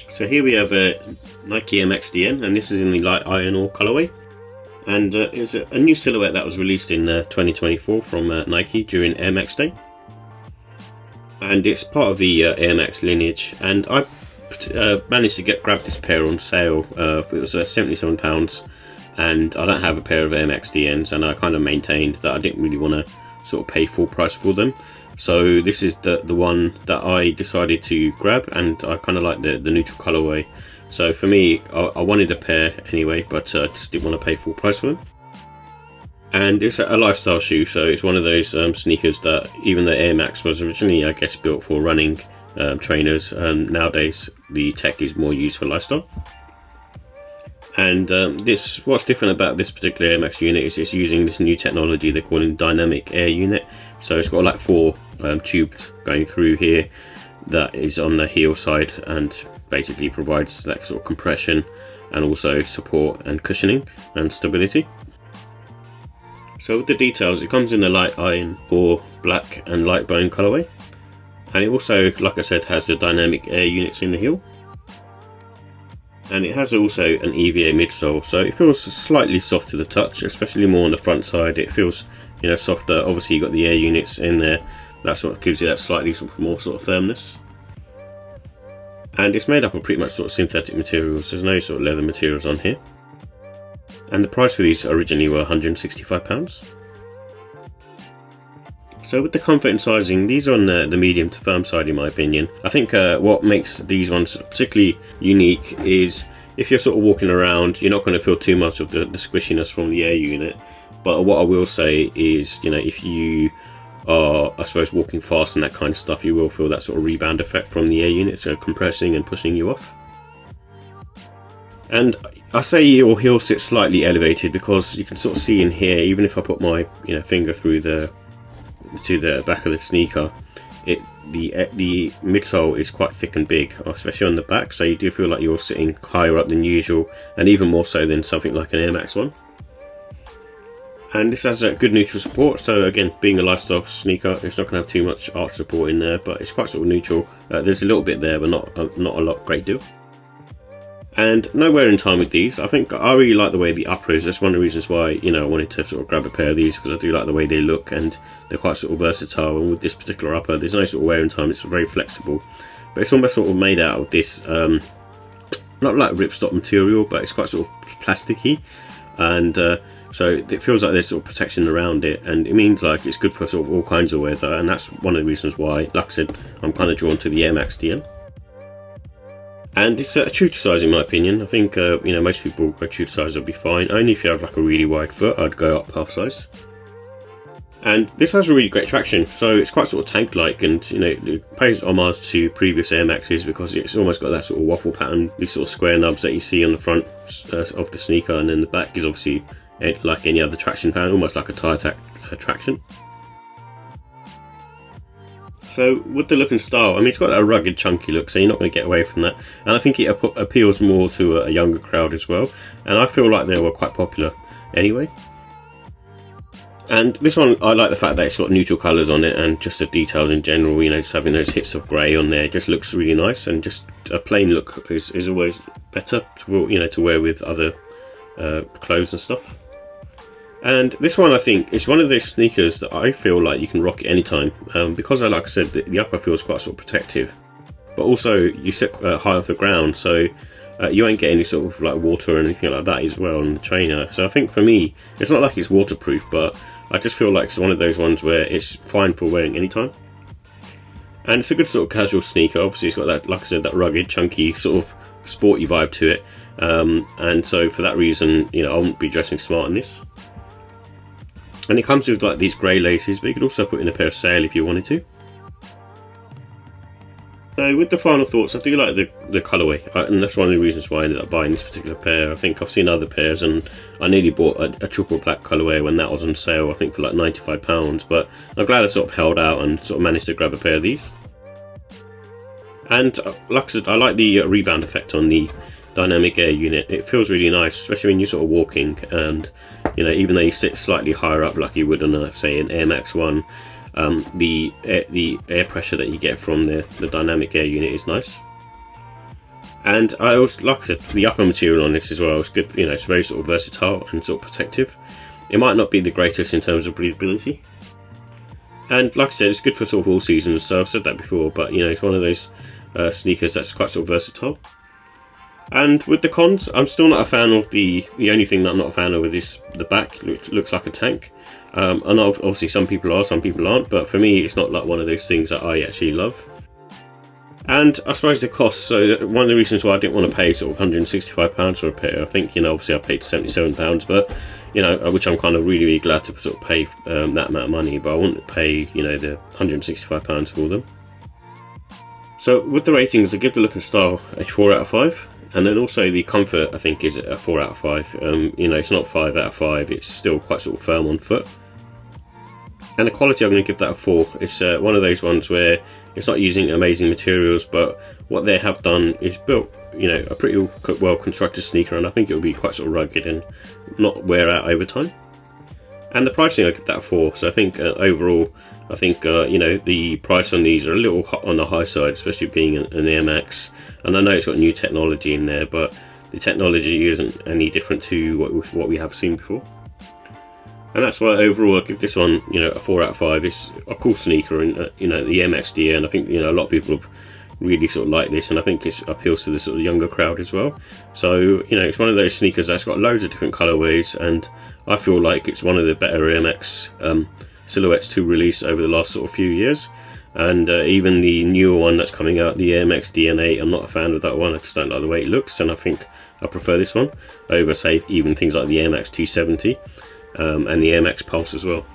So here we have a Nike MXDN, and this is in the light iron ore colorway. And it's a new silhouette that was released in 2024 from Nike during Air Max Day. And it's part of the Air Max lineage. And I managed to grab this pair on sale. It was £77, and I don't have a pair of Air Max DNs, and I kind of maintained that I didn't really want to sort of pay full price for them. So this is the one that I decided to grab, and I kind of like the neutral colorway. So for me, I wanted a pair anyway, but I just didn't want to pay full price for them. And it's a lifestyle shoe, so it's one of those sneakers that, even though Air Max was originally, I guess, built for running trainers, nowadays the tech is more used for lifestyle. And what's different about this particular Air Max unit is it's using this new technology they're calling dynamic air unit. So it's got like 4 tubes going through here that is on the heel side, and basically provides that sort of compression and also support and cushioning and stability. So with the details, it comes in the light iron ore, black and light bone colorway, and it also, like I said, has the dynamic air units in the heel. And it has also an EVA midsole, so it feels slightly soft to the touch, especially more on the front side. It feels, softer. Obviously, you've got the air units in there. That sort of gives you that slightly more sort of firmness. And it's made up of pretty much sort of synthetic materials. There's no sort of leather materials on here. And the price for these originally were £165. So with the comfort and sizing, these are on the medium to firm side in my opinion. I think what makes these ones particularly unique is if you're sort of walking around, you're not going to feel too much of the squishiness from the air unit. But what I will say is, if you are, I suppose, walking fast and that kind of stuff, you will feel that sort of rebound effect from the air unit, so compressing and pushing you off. And I say your heel sits slightly elevated because you can sort of see in here, even if I put my finger through to the back of the sneaker, the midsole is quite thick and big, especially on the back, so you do feel like you're sitting higher up than usual, and even more so than something like an Air Max one. And this has a good neutral support, so again, being a lifestyle sneaker, it's not going to have too much arch support in there, but it's quite sort of neutral. There's a little bit there, but not a lot, great deal. And no wear in time with these. I think I really like the way the upper is. That's one of the reasons why I wanted to sort of grab a pair of these, because I do like the way they look and they're quite sort of versatile. And with this particular upper, there's no sort of wear in time. It's very flexible, but it's almost sort of made out of this not like ripstop material, but it's quite sort of plasticky, and so it feels like there's sort of protection around it, and it means like it's good for sort of all kinds of weather. And that's one of the reasons why, like I said, I'm kind of drawn to the Air Max DN. And it's true to size in my opinion. I think most people go true to size will be fine. Only if you have like a really wide foot, I'd go up half size. And this has a really great traction, so it's quite sort of tank-like, and it pays homage to previous Air Maxes because it's almost got that sort of waffle pattern, these sort of square nubs that you see on the front of the sneaker, and then the back is obviously like any other traction pattern, almost like a tire traction. So with the look and style, I mean, it's got that rugged, chunky look, so you're not going to get away from that. And I think it appeals more to a younger crowd as well. And I feel like they were quite popular anyway. And this one, I like the fact that it's got neutral colours on it, and just the details in general, just having those hits of grey on there just looks really nice. And just a plain look is always better to wear with other clothes and stuff. And this one, I think, is one of those sneakers that I feel like you can rock at any time, because like I said, the upper feels quite sort of protective, but also you sit high off the ground, so you won't get any sort of like water or anything like that as well on the trainer. So I think for me, it's not like it's waterproof, but I just feel like it's one of those ones where it's fine for wearing anytime. And it's a good sort of casual sneaker. Obviously it's got that, like I said, that rugged, chunky, sort of sporty vibe to it, and so for that reason, I wouldn't be dressing smart in this. And it comes with like these grey laces, but you could also put in a pair of sail if you wanted to. So with the final thoughts, I do like the colourway, and that's one of the reasons why I ended up buying this particular pair. I think I've seen other pairs, and I nearly bought a triple black colourway when that was on sale, I think for like £95, but I'm glad I sort of held out and sort of managed to grab a pair of these. And like I said, I like the rebound effect on the dynamic air unit. It feels really nice, especially when you're sort of walking, and even though you sit slightly higher up like you would on say an Air Max 1, the air pressure that you get from the dynamic air unit is nice. And I also, like I said, the upper material on this as well is good. You know, it's very sort of versatile and sort of protective. It might not be the greatest in terms of breathability, and like I said, it's good for sort of all seasons. So I've said that before, but you know, it's one of those sneakers that's quite sort of versatile. And with the cons, I'm still not a fan of the only thing that I'm not a fan of is the back, which looks like a tank. And obviously some people are, some people aren't, but for me it's not like one of those things that I actually love. And I suppose the cost, so one of the reasons why I didn't want to pay sort of £165 for a pair, I think, you know, obviously I paid £77, but, you know, which I'm kind of really, really glad to sort of pay that amount of money, but I wouldn't pay, you know, the £165 for them. So with the ratings, I give the look and style a 4 out of 5. And then also the comfort, I think, is a 4 out of 5. You know, it's not 5 out of 5, it's still quite sort of firm on foot. And the quality, I'm going to give that a 4. It's one of those ones where it's not using amazing materials, but what they have done is built, you know, a pretty well constructed sneaker, and I think it will be quite sort of rugged and not wear out over time. And the pricing, I give that a 4. So I think overall, I think you know, the price on these are a little on the high side, especially being an Air Max. And I know it's got new technology in there, but the technology isn't any different to what we have seen before. And that's why overall I give this one, you know, a 4 out of 5. It's a cool sneaker, and you know, the MXD, and I think, you know, a lot of people have really sort of like this, and I think it appeals to the sort of younger crowd as well. So, you know, it's one of those sneakers that's got loads of different colorways, and I feel like it's one of the better Air Max silhouettes to release over the last sort of few years. And even the newer one that's coming out, the Air Max DNA, I'm not a fan of that one. I just don't like the way it looks, and I think I prefer this one over, say, even things like the Air Max 270 and the Air Max Pulse as well.